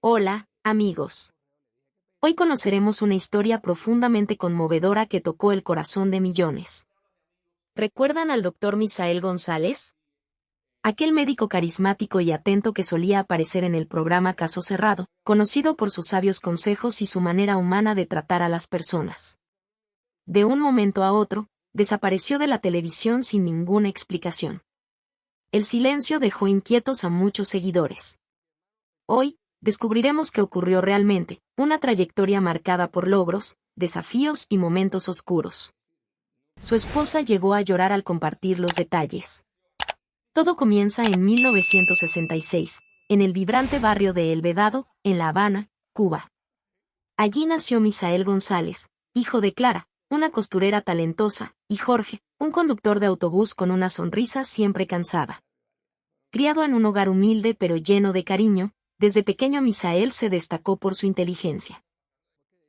Hola, amigos. Hoy conoceremos una historia profundamente conmovedora que tocó el corazón de millones. ¿Recuerdan al doctor Misael González? Aquel médico carismático y atento que solía aparecer en el programa Caso Cerrado, conocido por sus sabios consejos y su manera humana de tratar a las personas. De un momento a otro, desapareció de la televisión sin ninguna explicación. El silencio dejó inquietos a muchos seguidores. Hoy, descubriremos qué ocurrió realmente, una trayectoria marcada por logros, desafíos y momentos oscuros. Su esposa llegó a llorar al compartir los detalles. Todo comienza en 1966, en el vibrante barrio de El Vedado, en La Habana, Cuba. Allí nació Misael González, hijo de Clara, una costurera talentosa, y Jorge, un conductor de autobús con una sonrisa siempre cansada. Criado en un hogar humilde pero lleno de cariño, desde pequeño Misael se destacó por su inteligencia.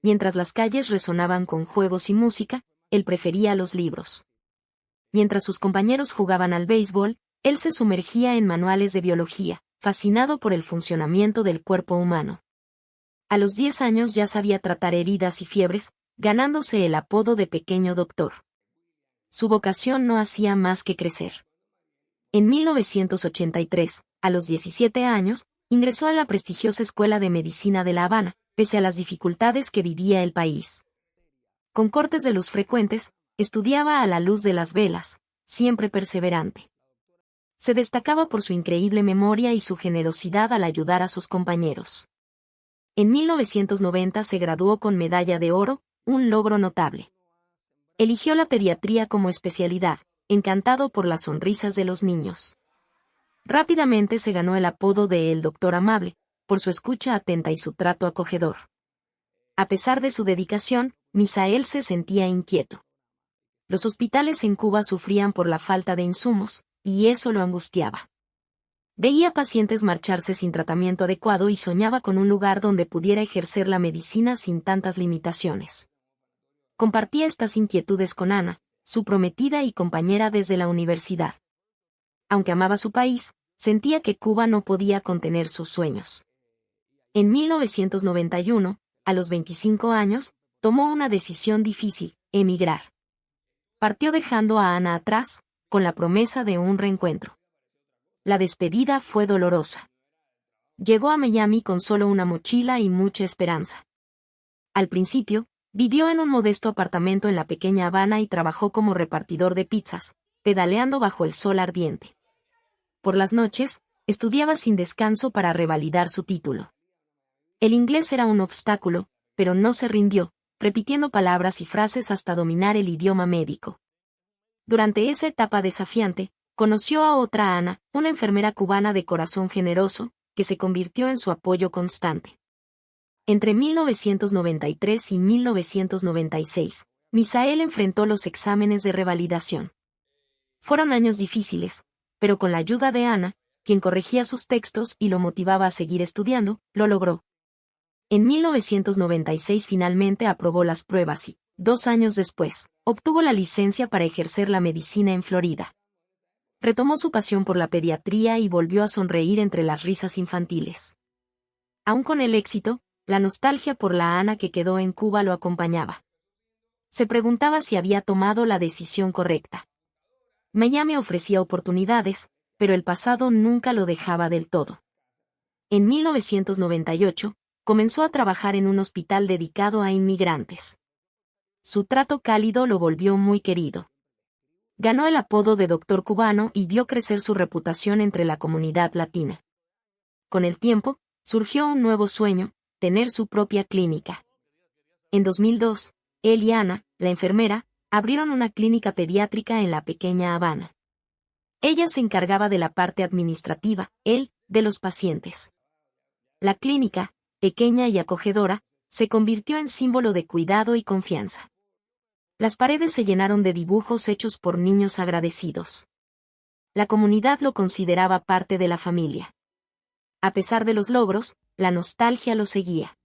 Mientras las calles resonaban con juegos y música, él prefería los libros. Mientras sus compañeros jugaban al béisbol, él se sumergía en manuales de biología, fascinado por el funcionamiento del cuerpo humano. A los 10 años ya sabía tratar heridas y fiebres, ganándose el apodo de pequeño doctor. Su vocación no hacía más que crecer. En 1983, a los 17 años, ingresó a la prestigiosa Escuela de Medicina de La Habana, pese a las dificultades que vivía el país. Con cortes de luz frecuentes, estudiaba a la luz de las velas, siempre perseverante. Se destacaba por su increíble memoria y su generosidad al ayudar a sus compañeros. En 1990 se graduó con medalla de oro, un logro notable. Eligió la pediatría como especialidad, encantado por las sonrisas de los niños. Rápidamente se ganó el apodo de El Doctor Amable, por su escucha atenta y su trato acogedor. A pesar de su dedicación, Misael se sentía inquieto. Los hospitales en Cuba sufrían por la falta de insumos, y eso lo angustiaba. Veía pacientes marcharse sin tratamiento adecuado y soñaba con un lugar donde pudiera ejercer la medicina sin tantas limitaciones. Compartía estas inquietudes con Ana, su prometida y compañera desde la universidad. Aunque amaba su país, sentía que Cuba no podía contener sus sueños. En 1991, a los 25 años, tomó una decisión difícil: emigrar. Partió dejando a Ana atrás, con la promesa de un reencuentro. La despedida fue dolorosa. Llegó a Miami con solo una mochila y mucha esperanza. Al principio, vivió en un modesto apartamento en la pequeña Habana y trabajó como repartidor de pizzas, pedaleando bajo el sol ardiente. Por las noches, estudiaba sin descanso para revalidar su título. El inglés era un obstáculo, pero no se rindió, repitiendo palabras y frases hasta dominar el idioma médico. Durante esa etapa desafiante, conoció a otra Ana, una enfermera cubana de corazón generoso, que se convirtió en su apoyo constante. Entre 1993 y 1996, Misael enfrentó los exámenes de revalidación. Fueron años difíciles, pero con la ayuda de Ana, quien corregía sus textos y lo motivaba a seguir estudiando, lo logró. En 1996 finalmente aprobó las pruebas y, 2 años después, obtuvo la licencia para ejercer la medicina en Florida. Retomó su pasión por la pediatría y volvió a sonreír entre las risas infantiles. Aún con el éxito, la nostalgia por la Ana que quedó en Cuba lo acompañaba. Se preguntaba si había tomado la decisión correcta. Miami ofrecía oportunidades, pero el pasado nunca lo dejaba del todo. En 1998, comenzó a trabajar en un hospital dedicado a inmigrantes. Su trato cálido lo volvió muy querido. Ganó el apodo de Doctor Cubano y vio crecer su reputación entre la comunidad latina. Con el tiempo, surgió un nuevo sueño: tener su propia clínica. En 2002, él y Ana, la enfermera, abrieron una clínica pediátrica en la pequeña Habana. Ella se encargaba de la parte administrativa, él, de los pacientes. La clínica, pequeña y acogedora, se convirtió en símbolo de cuidado y confianza. Las paredes se llenaron de dibujos hechos por niños agradecidos. La comunidad lo consideraba parte de la familia. A pesar de los logros, la nostalgia lo seguía.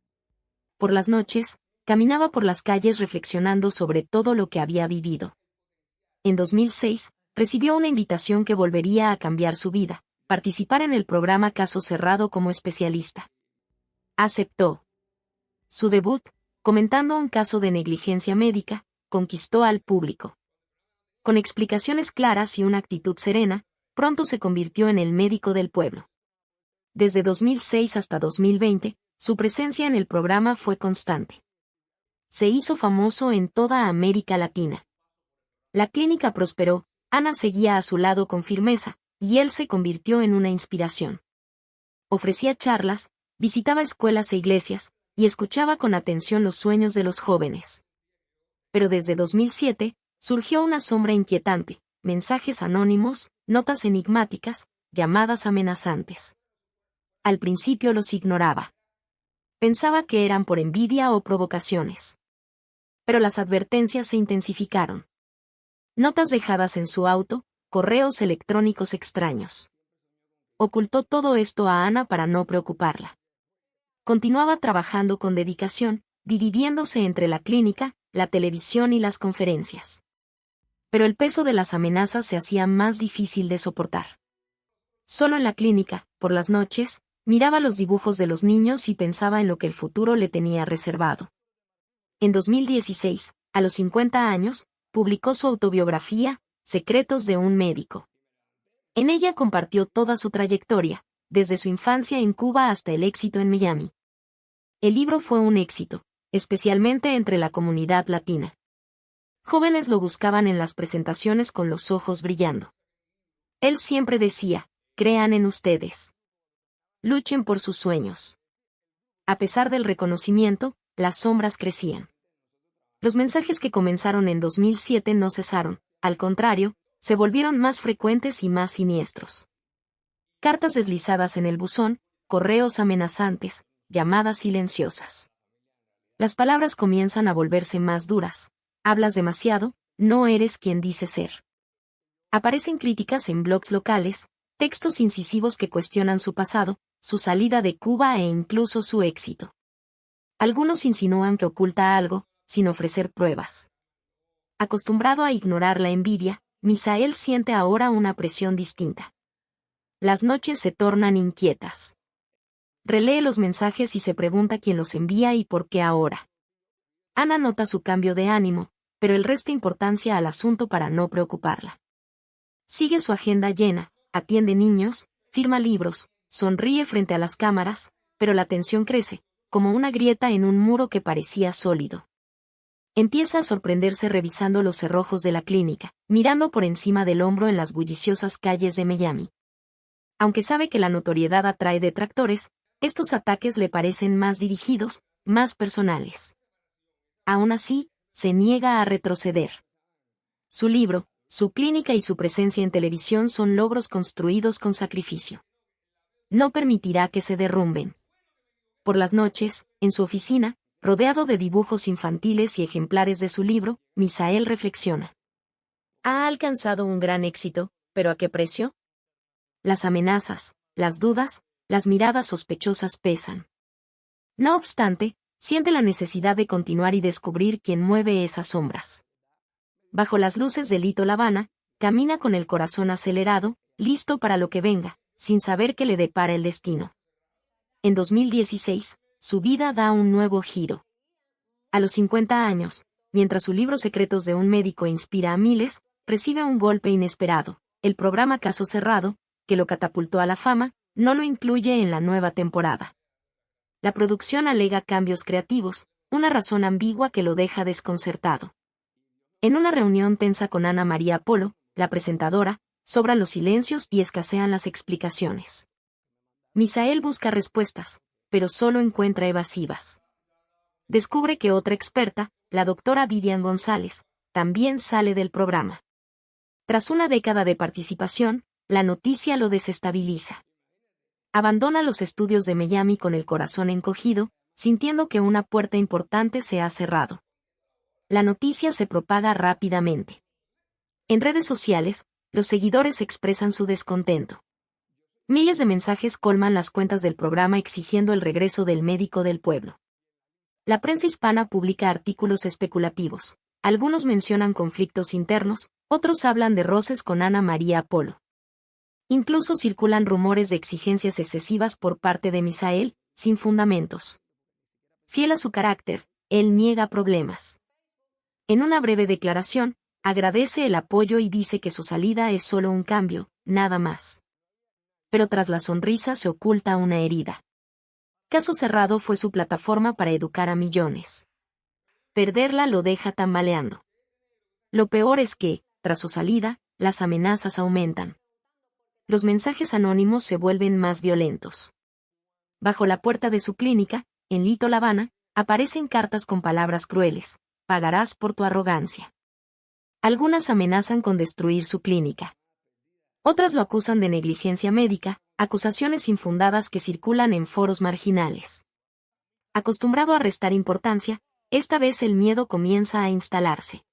Por las noches, caminaba por las calles reflexionando sobre todo lo que había vivido. En 2006, recibió una invitación que volvería a cambiar su vida: participar en el programa Caso Cerrado como especialista. Aceptó. Su debut, comentando un caso de negligencia médica, conquistó al público. Con explicaciones claras y una actitud serena, pronto se convirtió en el médico del pueblo. Desde 2006 hasta 2020, su presencia en el programa fue constante. Se hizo famoso en toda América Latina. La clínica prosperó, Ana seguía a su lado con firmeza, y él se convirtió en una inspiración. Ofrecía charlas, visitaba escuelas e iglesias, y escuchaba con atención los sueños de los jóvenes. Pero desde 2007, surgió una sombra inquietante, mensajes anónimos, notas enigmáticas, llamadas amenazantes. Al principio los ignoraba. Pensaba que eran por envidia o provocaciones. Pero las advertencias se intensificaron. Notas dejadas en su auto, correos electrónicos extraños. Ocultó todo esto a Ana para no preocuparla. Continuaba trabajando con dedicación, dividiéndose entre la clínica, la televisión y las conferencias. Pero el peso de las amenazas se hacía más difícil de soportar. Solo en la clínica, por las noches, miraba los dibujos de los niños y pensaba en lo que el futuro le tenía reservado. En 2016, a los 50 años, publicó su autobiografía, Secretos de un médico. En ella compartió toda su trayectoria, desde su infancia en Cuba hasta el éxito en Miami. El libro fue un éxito, especialmente entre la comunidad latina. Jóvenes lo buscaban en las presentaciones con los ojos brillando. Él siempre decía, crean en ustedes. Luchen por sus sueños. A pesar del reconocimiento, las sombras crecían. Los mensajes que comenzaron en 2007 no cesaron, al contrario, se volvieron más frecuentes y más siniestros. Cartas deslizadas en el buzón, correos amenazantes, llamadas silenciosas. Las palabras comienzan a volverse más duras. Hablas demasiado, no eres quien dices ser. Aparecen críticas en blogs locales, textos incisivos que cuestionan su pasado, su salida de Cuba e incluso su éxito. Algunos insinúan que oculta algo, sin ofrecer pruebas. Acostumbrado a ignorar la envidia, Misael siente ahora una presión distinta. Las noches se tornan inquietas. Relee los mensajes y se pregunta quién los envía y por qué ahora. Ana nota su cambio de ánimo, pero él resta importancia al asunto para no preocuparla. Sigue su agenda llena, atiende niños, firma libros, sonríe frente a las cámaras, pero la tensión crece, como una grieta en un muro que parecía sólido. Empieza a sorprenderse revisando los cerrojos de la clínica, mirando por encima del hombro en las bulliciosas calles de Miami. Aunque sabe que la notoriedad atrae detractores, estos ataques le parecen más dirigidos, más personales. Aún así, se niega a retroceder. Su libro, su clínica y su presencia en televisión son logros construidos con sacrificio. No permitirá que se derrumben. Por las noches, en su oficina, rodeado de dibujos infantiles y ejemplares de su libro, Misael reflexiona. Ha alcanzado un gran éxito, ¿pero a qué precio? Las amenazas, las dudas, las miradas sospechosas pesan. No obstante, siente la necesidad de continuar y descubrir quién mueve esas sombras. Bajo las luces de Lito Lavana, camina con el corazón acelerado, listo para lo que venga, sin saber qué le depara el destino. En 2016, su vida da un nuevo giro. A los 50 años, mientras su libro Secretos de un médico inspira a miles, recibe un golpe inesperado. El programa Caso Cerrado, que lo catapultó a la fama, no lo incluye en la nueva temporada. La producción alega cambios creativos, una razón ambigua que lo deja desconcertado. En una reunión tensa con Ana María Polo, la presentadora, sobran los silencios y escasean las explicaciones. Misael busca respuestas, pero solo encuentra evasivas. Descubre que otra experta, la doctora Vivian González, también sale del programa. Tras una década de participación, la noticia lo desestabiliza. Abandona los estudios de Miami con el corazón encogido, sintiendo que una puerta importante se ha cerrado. La noticia se propaga rápidamente. En redes sociales, los seguidores expresan su descontento. Miles de mensajes colman las cuentas del programa exigiendo el regreso del médico del pueblo. La prensa hispana publica artículos especulativos. Algunos mencionan conflictos internos, otros hablan de roces con Ana María Polo. Incluso circulan rumores de exigencias excesivas por parte de Misael, sin fundamentos. Fiel a su carácter, él niega problemas. En una breve declaración, agradece el apoyo y dice que su salida es solo un cambio, nada más. Pero tras la sonrisa se oculta una herida. Caso Cerrado fue su plataforma para educar a millones. Perderla lo deja tambaleando. Lo peor es que, tras su salida, las amenazas aumentan. Los mensajes anónimos se vuelven más violentos. Bajo la puerta de su clínica, en Lito La Habana, aparecen cartas con palabras crueles: pagarás por tu arrogancia. Algunas amenazan con destruir su clínica. Otras lo acusan de negligencia médica, acusaciones infundadas que circulan en foros marginales. Acostumbrado a restar importancia, esta vez el miedo comienza a instalarse.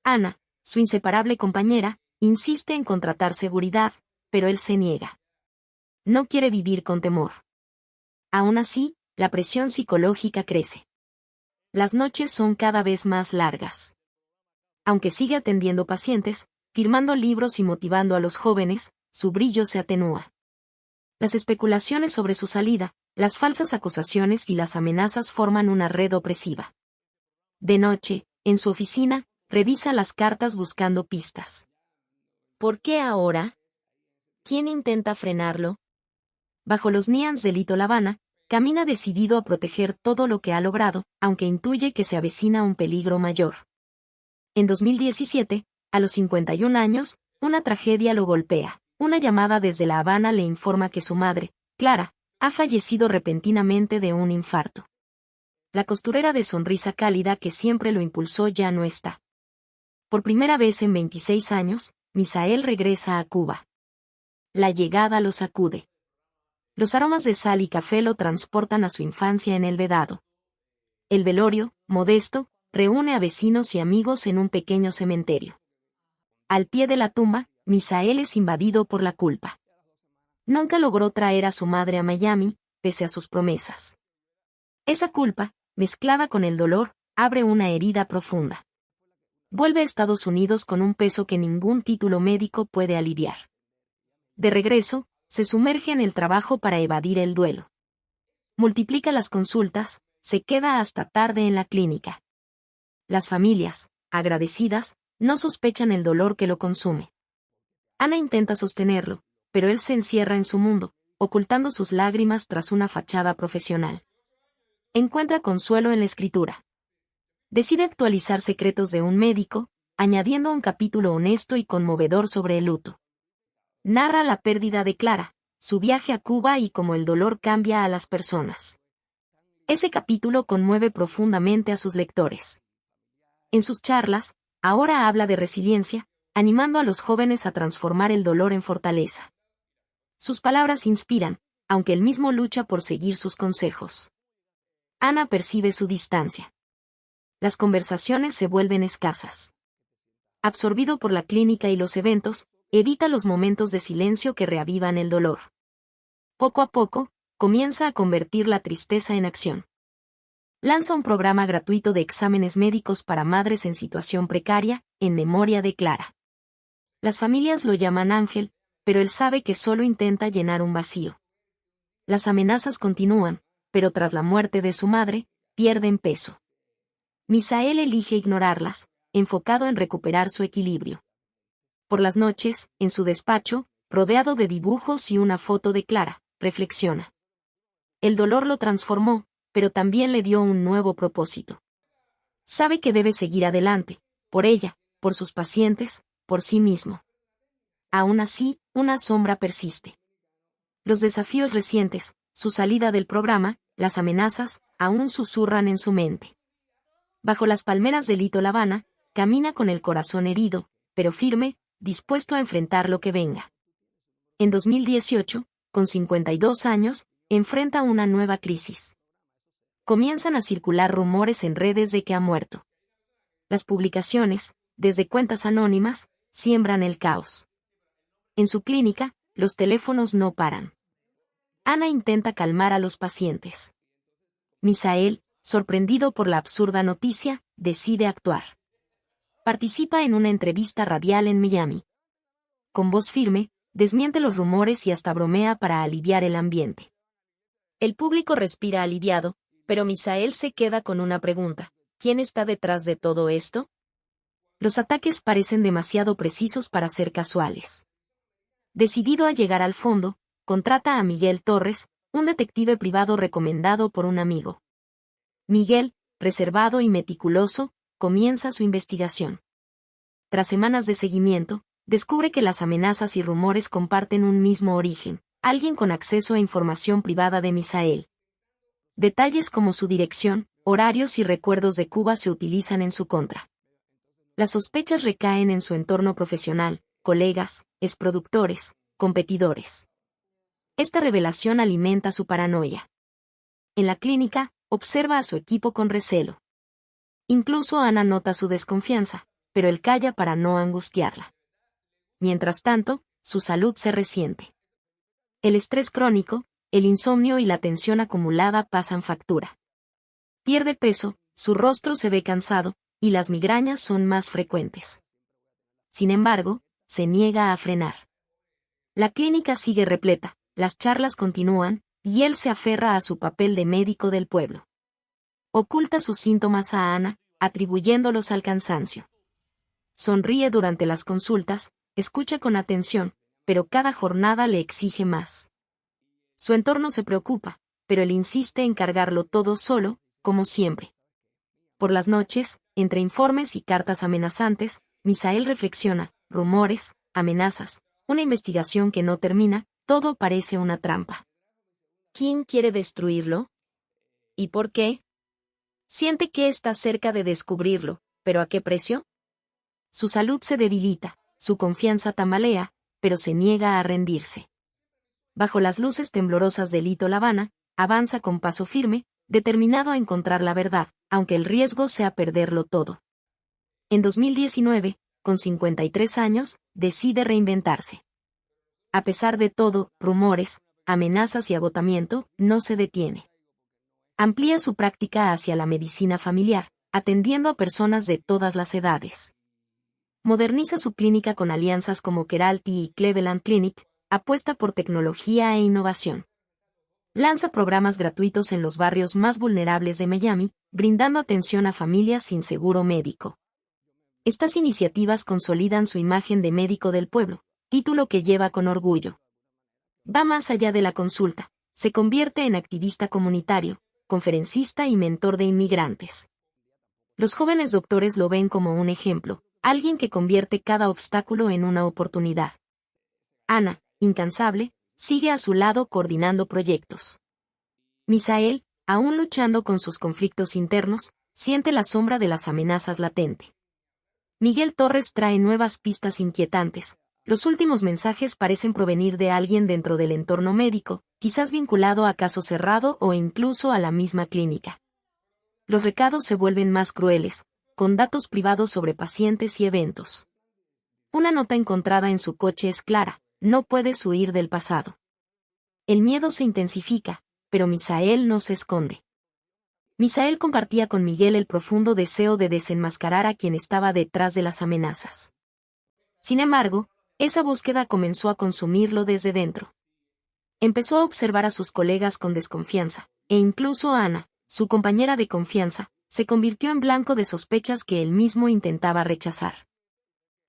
Ana, su inseparable compañera, insiste en contratar seguridad, pero él se niega. No quiere vivir con temor. Aún así, la presión psicológica crece. Las noches son cada vez más largas. Aunque sigue atendiendo pacientes, firmando libros y motivando a los jóvenes, su brillo se atenúa. Las especulaciones sobre su salida, las falsas acusaciones y las amenazas forman una red opresiva. De noche, en su oficina, revisa las cartas buscando pistas. ¿Por qué ahora? ¿Quién intenta frenarlo? Bajo los neons de Lito La Habana, camina decidido a proteger todo lo que ha logrado, aunque intuye que se avecina un peligro mayor. En 2017, a los 51 años, una tragedia lo golpea. Una llamada desde La Habana le informa que su madre, Clara, ha fallecido repentinamente de un infarto. La costurera de sonrisa cálida que siempre lo impulsó ya no está. Por primera vez en 26 años, Misael regresa a Cuba. La llegada lo sacude. Los aromas de sal y café lo transportan a su infancia en El Vedado. El velorio, modesto, reúne a vecinos y amigos en un pequeño cementerio. Al pie de la tumba, Misael es invadido por la culpa. Nunca logró traer a su madre a Miami, pese a sus promesas. Esa culpa, mezclada con el dolor, abre una herida profunda. Vuelve a Estados Unidos con un peso que ningún título médico puede aliviar. De regreso, se sumerge en el trabajo para evadir el duelo. Multiplica las consultas, se queda hasta tarde en la clínica. Las familias, agradecidas, no sospechan el dolor que lo consume. Ana intenta sostenerlo, pero él se encierra en su mundo, ocultando sus lágrimas tras una fachada profesional. Encuentra consuelo en la escritura. Decide actualizar Secretos de un médico, añadiendo un capítulo honesto y conmovedor sobre el luto. Narra la pérdida de Clara, su viaje a Cuba y cómo el dolor cambia a las personas. Ese capítulo conmueve profundamente a sus lectores. En sus charlas, ahora habla de resiliencia, animando a los jóvenes a transformar el dolor en fortaleza. Sus palabras inspiran, aunque él mismo lucha por seguir sus consejos. Ana percibe su distancia. Las conversaciones se vuelven escasas. Absorbido por la clínica y los eventos, evita los momentos de silencio que reavivan el dolor. Poco a poco, comienza a convertir la tristeza en acción. Lanza un programa gratuito de exámenes médicos para madres en situación precaria, en memoria de Clara. Las familias lo llaman Ángel, pero él sabe que solo intenta llenar un vacío. Las amenazas continúan, pero tras la muerte de su madre, pierden peso. Misael elige ignorarlas, enfocado en recuperar su equilibrio. Por las noches, en su despacho, rodeado de dibujos y una foto de Clara, reflexiona. El dolor lo transformó, pero también le dio un nuevo propósito. Sabe que debe seguir adelante, por ella, por sus pacientes, por sí mismo. Aún así, una sombra persiste. Los desafíos recientes, su salida del programa, las amenazas, aún susurran en su mente. Bajo las palmeras de Lito La Habana, camina con el corazón herido, pero firme, dispuesto a enfrentar lo que venga. En 2018, con 52 años, enfrenta una nueva crisis. Comienzan a circular rumores en redes de que ha muerto. Las publicaciones, desde cuentas anónimas, siembran el caos. En su clínica, los teléfonos no paran. Ana intenta calmar a los pacientes. Misael, sorprendido por la absurda noticia, decide actuar. Participa en una entrevista radial en Miami. Con voz firme, desmiente los rumores y hasta bromea para aliviar el ambiente. El público respira aliviado, pero Misael se queda con una pregunta. ¿Quién está detrás de todo esto? Los ataques parecen demasiado precisos para ser casuales. Decidido a llegar al fondo, contrata a Miguel Torres, un detective privado recomendado por un amigo. Miguel, reservado y meticuloso, comienza su investigación. Tras semanas de seguimiento, descubre que las amenazas y rumores comparten un mismo origen, alguien con acceso a información privada de Misael. Detalles como su dirección, horarios y recuerdos de Cuba se utilizan en su contra. Las sospechas recaen en su entorno profesional, colegas, exproductores, competidores. Esta revelación alimenta su paranoia. En la clínica, observa a su equipo con recelo. Incluso Ana nota su desconfianza, pero él calla para no angustiarla. Mientras tanto, su salud se resiente. El estrés crónico, el insomnio y la tensión acumulada pasan factura. Pierde peso, su rostro se ve cansado, y las migrañas son más frecuentes. Sin embargo, se niega a frenar. La clínica sigue repleta, las charlas continúan, y él se aferra a su papel de médico del pueblo. Oculta sus síntomas a Ana, atribuyéndolos al cansancio. Sonríe durante las consultas, escucha con atención, pero cada jornada le exige más. Su entorno se preocupa, pero él insiste en cargarlo todo solo, como siempre. Por las noches, entre informes y cartas amenazantes, Misael reflexiona, rumores, amenazas, una investigación que no termina, todo parece una trampa. ¿Quién quiere destruirlo? ¿Y por qué? Siente que está cerca de descubrirlo, pero ¿a qué precio? Su salud se debilita, su confianza tambalea, pero se niega a rendirse. Bajo las luces temblorosas del hito La Habana, avanza con paso firme, determinado a encontrar la verdad, aunque el riesgo sea perderlo todo. En 2019, con 53 años, decide reinventarse. A pesar de todo, rumores, amenazas y agotamiento, no se detiene. Amplía su práctica hacia la medicina familiar, atendiendo a personas de todas las edades. Moderniza su clínica con alianzas como Keralty y Cleveland Clinic, apuesta por tecnología e innovación. Lanza programas gratuitos en los barrios más vulnerables de Miami, brindando atención a familias sin seguro médico. Estas iniciativas consolidan su imagen de médico del pueblo, título que lleva con orgullo. Va más allá de la consulta, se convierte en activista comunitario, conferencista y mentor de inmigrantes. Los jóvenes doctores lo ven como un ejemplo, alguien que convierte cada obstáculo en una oportunidad. Ana, incansable, sigue a su lado coordinando proyectos. Misael, aún luchando con sus conflictos internos, siente la sombra de las amenazas latente. Miguel Torres trae nuevas pistas inquietantes. Los últimos mensajes parecen provenir de alguien dentro del entorno médico, quizás vinculado a caso cerrado o incluso a la misma clínica. Los recados se vuelven más crueles, con datos privados sobre pacientes y eventos. Una nota encontrada en su coche es clara: no puedes huir del pasado. El miedo se intensifica, pero Misael no se esconde. Misael compartía con Miguel el profundo deseo de desenmascarar a quien estaba detrás de las amenazas. Sin embargo, esa búsqueda comenzó a consumirlo desde dentro. Empezó a observar a sus colegas con desconfianza, e incluso Ana, su compañera de confianza, se convirtió en blanco de sospechas que él mismo intentaba rechazar.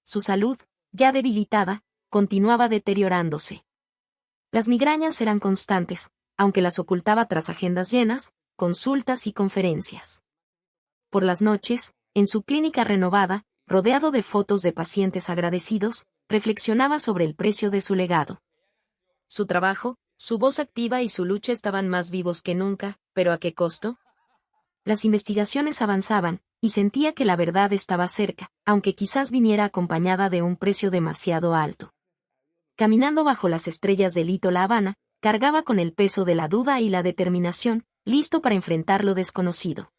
Su salud, ya debilitada, continuaba deteriorándose. Las migrañas eran constantes, aunque las ocultaba tras agendas llenas, consultas y conferencias. Por las noches, en su clínica renovada, rodeado de fotos de pacientes agradecidos, reflexionaba sobre el precio de su legado. Su trabajo, su voz activa y su lucha estaban más vivos que nunca, pero ¿a qué costo? Las investigaciones avanzaban, y sentía que la verdad estaba cerca, aunque quizás viniera acompañada de un precio demasiado alto. Caminando bajo las estrellas del hito La Habana, cargaba con el peso de la duda y la determinación, listo para enfrentar lo desconocido.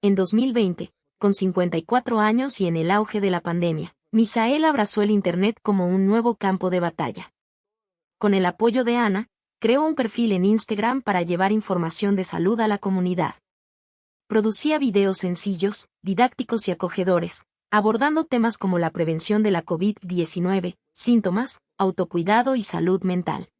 En 2020, con 54 años y en el auge de la pandemia, Misael abrazó el Internet como un nuevo campo de batalla. Con el apoyo de Ana, creó un perfil en Instagram para llevar información de salud a la comunidad. Producía videos sencillos, didácticos y acogedores, abordando temas como la prevención de la COVID-19, síntomas, autocuidado y salud mental.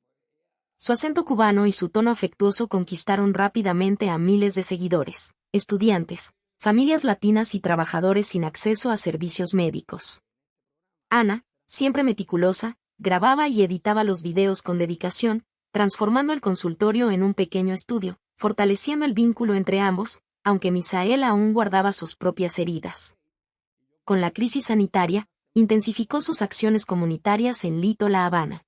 Su acento cubano y su tono afectuoso conquistaron rápidamente a miles de seguidores, estudiantes, familias latinas y trabajadores sin acceso a servicios médicos. Ana, siempre meticulosa, grababa y editaba los videos con dedicación, transformando el consultorio en un pequeño estudio, fortaleciendo el vínculo entre ambos, aunque Misael aún guardaba sus propias heridas. Con la crisis sanitaria, intensificó sus acciones comunitarias en Lito La Habana.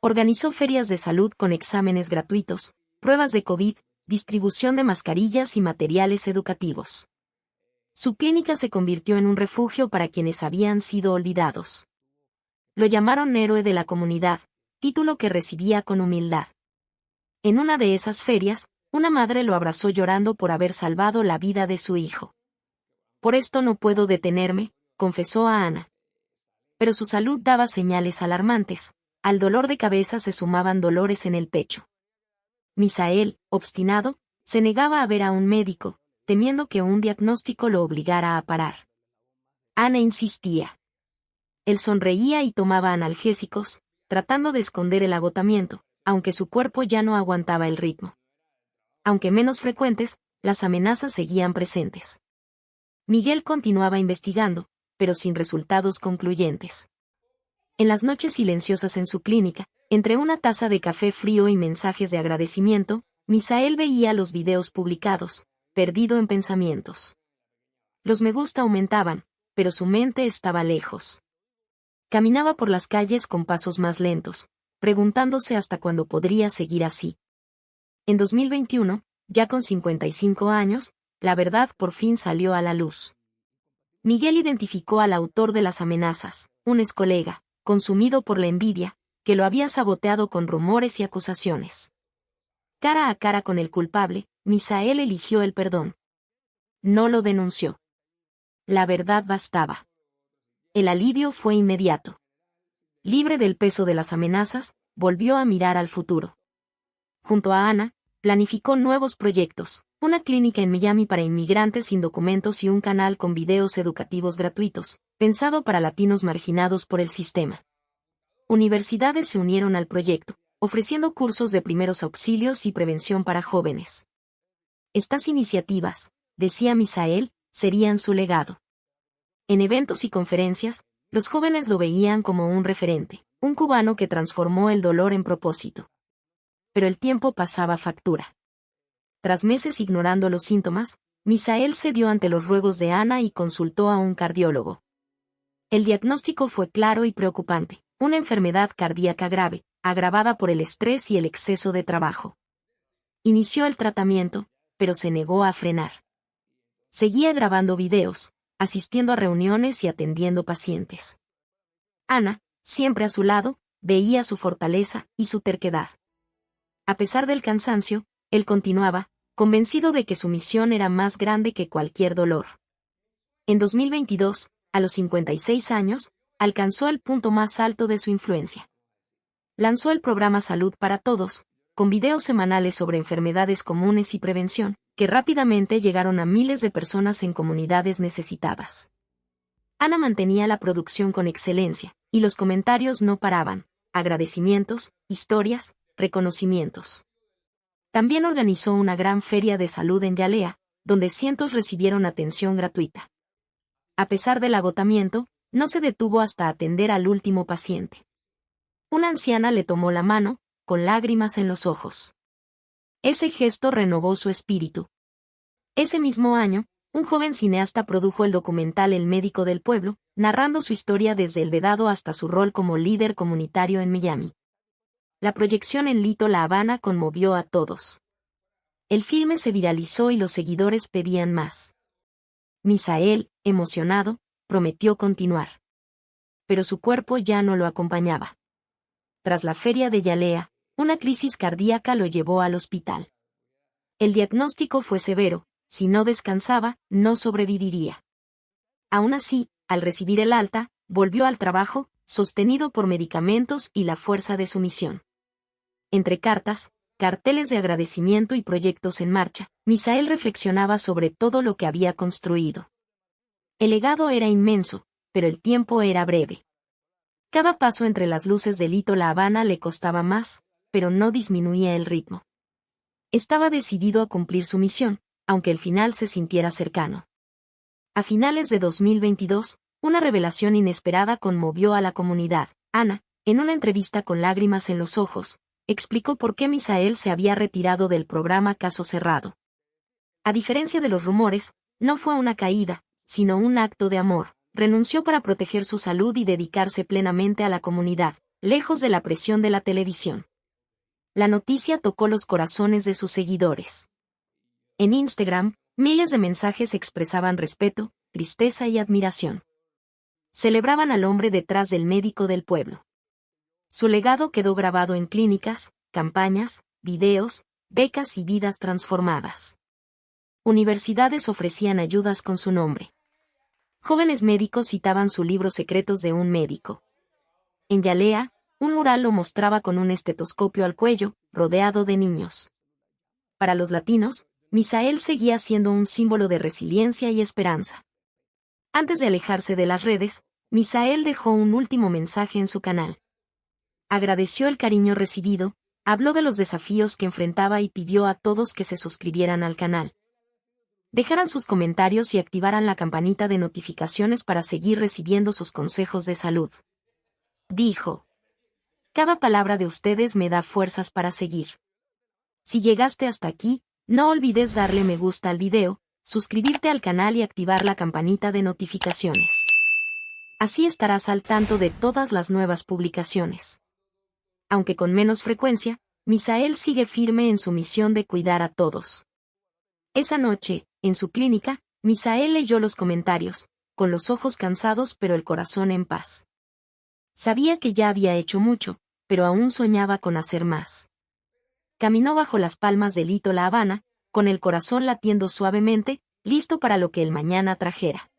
Organizó ferias de salud con exámenes gratuitos, pruebas de COVID, distribución de mascarillas y materiales educativos. Su clínica se convirtió en un refugio para quienes habían sido olvidados. Lo llamaron héroe de la comunidad, título que recibía con humildad. En una de esas ferias, una madre lo abrazó llorando por haber salvado la vida de su hijo. Por esto no puedo detenerme, confesó a Ana. Pero su salud daba señales alarmantes. Al dolor de cabeza se sumaban dolores en el pecho. Misael, obstinado, se negaba a ver a un médico, temiendo que un diagnóstico lo obligara a parar. Ana insistía. Él sonreía y tomaba analgésicos, tratando de esconder el agotamiento, aunque su cuerpo ya no aguantaba el ritmo. Aunque menos frecuentes, las amenazas seguían presentes. Miguel continuaba investigando, pero sin resultados concluyentes. En las noches silenciosas en su clínica, entre una taza de café frío y mensajes de agradecimiento, Misael veía los videos publicados, perdido en pensamientos. Los me gusta aumentaban, pero su mente estaba lejos. Caminaba por las calles con pasos más lentos, preguntándose hasta cuándo podría seguir así. En 2021, ya con 55 años, la verdad por fin salió a la luz. Miguel identificó al autor de las amenazas, un excolega, consumido por la envidia, que lo había saboteado con rumores y acusaciones. Cara a cara con el culpable, Misael eligió el perdón. No lo denunció. La verdad bastaba. El alivio fue inmediato. Libre del peso de las amenazas, volvió a mirar al futuro. Junto a Ana, planificó nuevos proyectos, una clínica en Miami para inmigrantes sin documentos y un canal con videos educativos gratuitos, pensado para latinos marginados por el sistema. Universidades se unieron al proyecto, ofreciendo cursos de primeros auxilios y prevención para jóvenes. Estas iniciativas, decía Misael, serían su legado. En eventos y conferencias, los jóvenes lo veían como un referente, un cubano que transformó el dolor en propósito. Pero el tiempo pasaba factura. Tras meses ignorando los síntomas, Misael cedió ante los ruegos de Ana y consultó a un cardiólogo. El diagnóstico fue claro y preocupante, una enfermedad cardíaca grave, agravada por el estrés y el exceso de trabajo. Inició el tratamiento, pero se negó a frenar. Seguía grabando videos, asistiendo a reuniones y atendiendo pacientes. Ana, siempre a su lado, veía su fortaleza y su terquedad. A pesar del cansancio, él continuaba, convencido de que su misión era más grande que cualquier dolor. En 2022, a los 56 años, alcanzó el punto más alto de su influencia. Lanzó el programa Salud para Todos, con videos semanales sobre enfermedades comunes y prevención, que rápidamente llegaron a miles de personas en comunidades necesitadas. Ana mantenía la producción con excelencia, y los comentarios no paraban, agradecimientos, historias, reconocimientos. También organizó una gran feria de salud en Yalea, donde cientos recibieron atención gratuita. A pesar del agotamiento, no se detuvo hasta atender al último paciente. Una anciana le tomó la mano, con lágrimas en los ojos. Ese gesto renovó su espíritu. Ese mismo año, un joven cineasta produjo el documental El médico del pueblo, narrando su historia desde el vedado hasta su rol como líder comunitario en Miami. La proyección en Lito La Habana conmovió a todos. El filme se viralizó y los seguidores pedían más. Misael, emocionado, prometió continuar. Pero su cuerpo ya no lo acompañaba. Tras la feria de Yalea, una crisis cardíaca lo llevó al hospital. El diagnóstico fue severo: si no descansaba, no sobreviviría. Aún así, al recibir el alta, volvió al trabajo, sostenido por medicamentos y la fuerza de su misión. Entre cartas, carteles de agradecimiento y proyectos en marcha, Misael reflexionaba sobre todo lo que había construido. El legado era inmenso, pero el tiempo era breve. Cada paso entre las luces de Lito La Habana le costaba más, pero no disminuía el ritmo. Estaba decidido a cumplir su misión, aunque el final se sintiera cercano. A finales de 2022, una revelación inesperada conmovió a la comunidad. Ana, en una entrevista con lágrimas en los ojos, explicó por qué Misael se había retirado del programa Caso Cerrado. A diferencia de los rumores, no fue una caída, sino un acto de amor. Renunció para proteger su salud y dedicarse plenamente a la comunidad, lejos de la presión de la televisión. La noticia tocó los corazones de sus seguidores. En Instagram, miles de mensajes expresaban respeto, tristeza y admiración. Celebraban al hombre detrás del médico del pueblo. Su legado quedó grabado en clínicas, campañas, videos, becas y vidas transformadas. Universidades ofrecían ayudas con su nombre. Jóvenes médicos citaban su libro Secretos de un médico. En Yalea, un mural lo mostraba con un estetoscopio al cuello, rodeado de niños. Para los latinos, Misael seguía siendo un símbolo de resiliencia y esperanza. Antes de alejarse de las redes, Misael dejó un último mensaje en su canal. Agradeció el cariño recibido, habló de los desafíos que enfrentaba y pidió a todos que se suscribieran al canal. Dejaran sus comentarios y activaran la campanita de notificaciones para seguir recibiendo sus consejos de salud. Dijo: cada palabra de ustedes me da fuerzas para seguir. Si llegaste hasta aquí, no olvides darle me gusta al video, suscribirte al canal y activar la campanita de notificaciones. Así estarás al tanto de todas las nuevas publicaciones. Aunque con menos frecuencia, Misael sigue firme en su misión de cuidar a todos. Esa noche, en su clínica, Misael leyó los comentarios, con los ojos cansados pero el corazón en paz. Sabía que ya había hecho mucho, pero aún soñaba con hacer más. Caminó bajo las palmas del Hito La Habana, con el corazón latiendo suavemente, listo para lo que el mañana trajera.